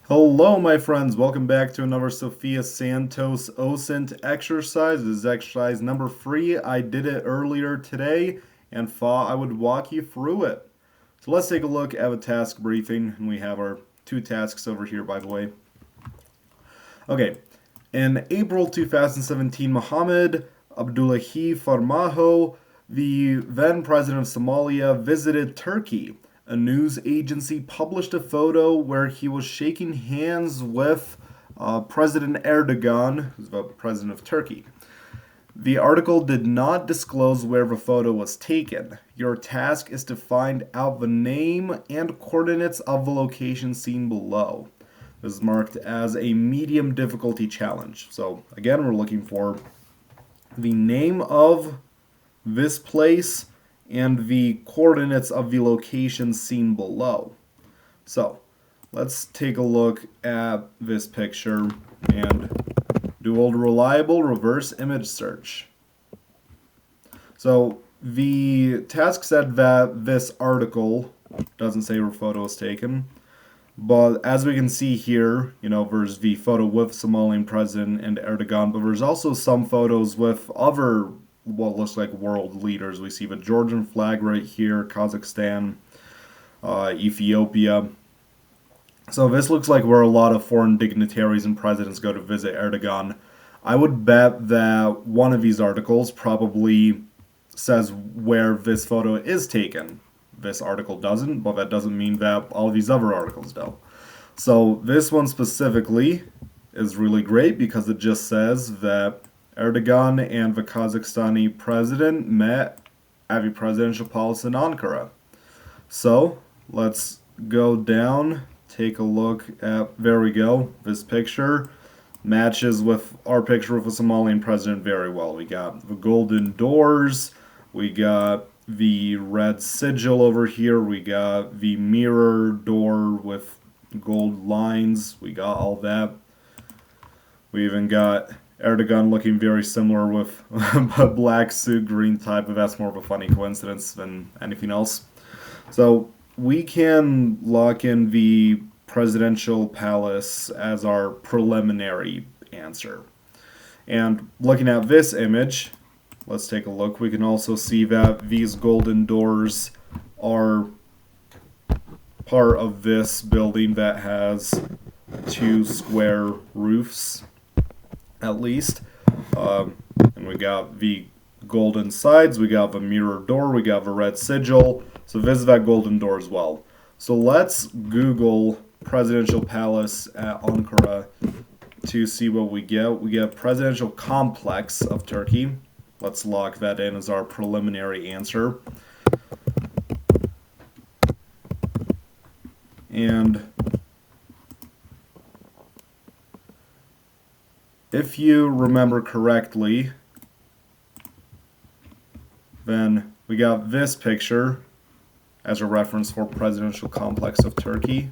Hello, my friends. Welcome back to another Sophia Santos OSINT exercise. This is exercise number 3. I did it earlier today and thought I would walk you through it. So let's take a look at the task briefing. And we have our two tasks over here, by the way. Okay. In April 2017, Mohammed Abdullahi Farmajo, the then president of Somalia, visited Turkey. A news agency published a photo where he was shaking hands with President Erdogan, who's the president of Turkey. The article did not disclose where the photo was taken. Your task is to find out the name and coordinates of the location seen below. This is marked as a medium difficulty challenge. So, again, we're looking for the name of this place and the coordinates of the location seen below. So, let's take a look at this picture and do old reliable reverse image search. So, the task said that this article doesn't say where photo was taken, but as we can see here, there's the photo with Somalian president and Erdogan, but there's also some photos with other what looks like world leaders. We see the Georgian flag right here, Kazakhstan, Ethiopia. So this looks like where a lot of foreign dignitaries and presidents go to visit Erdogan. I would bet that one of these articles probably says where this photo is taken. This article doesn't, but that doesn't mean that all these other articles do. So this one specifically is really great because it just says that Erdogan and the Kazakhstani president met at the presidential palace in Ankara. So let's go down, take a look at, there we go, this picture matches with our picture of a Somalian president very well. We got the golden doors, we got the red sigil over here, we got the mirror door with gold lines, we got all that. We even got Erdogan looking very similar with a black suit, green tie, but that's more of a funny coincidence than anything else. So we can lock in the presidential palace as our preliminary answer. And looking at this image, let's take a look. We can also see that these golden doors are part of this building that has two square roofs, at least. And we got the golden sides, we got the mirror door, we got the red sigil. So this is that golden door as well. So let's Google Presidential Palace at Ankara to see what we get. We get Presidential Complex of Turkey. Let's lock that in as our preliminary answer. And if you remember correctly, then we got this picture as a reference for Presidential Complex of Turkey.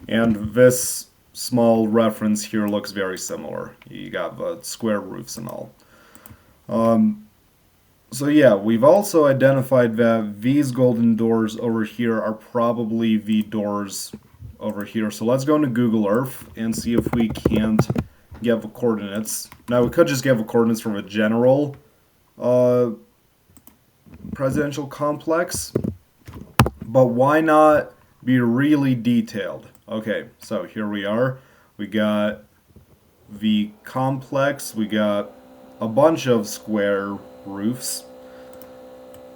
And this small reference here looks very similar. You got the square roofs and all. So yeah, we've also identified that these golden doors over here are probably the doors over here. So let's go into Google Earth and see if we can't get the coordinates. Now we could just get the coordinates from a general presidential complex, but why not be really detailed? Okay, so here we are. We got the complex, we got a bunch of square roofs.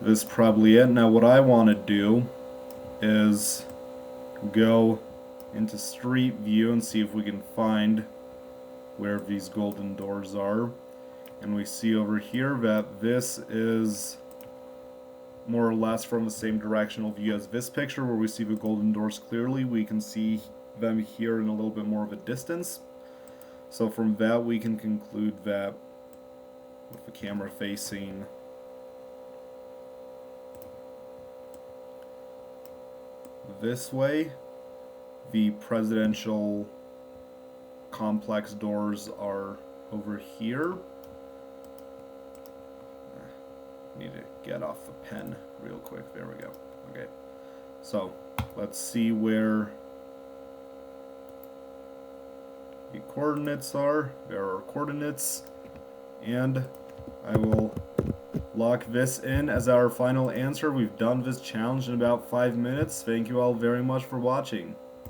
This is probably it. Now what I want to do is go into Street View and see if we can find where these golden doors are. And we see over here that this is more or less from the same directional view as this picture where we see the golden doors clearly. We can see them here in a little bit more of a distance. So from that we can conclude that with the camera facing this way, the presidential complex doors are over here. Need to get off the pen real quick. There we go. Okay. So Let's see where the coordinates are. There are coordinates. And I will lock this in as our final answer. We've done this challenge in about 5 minutes. Thank you all very much for watching.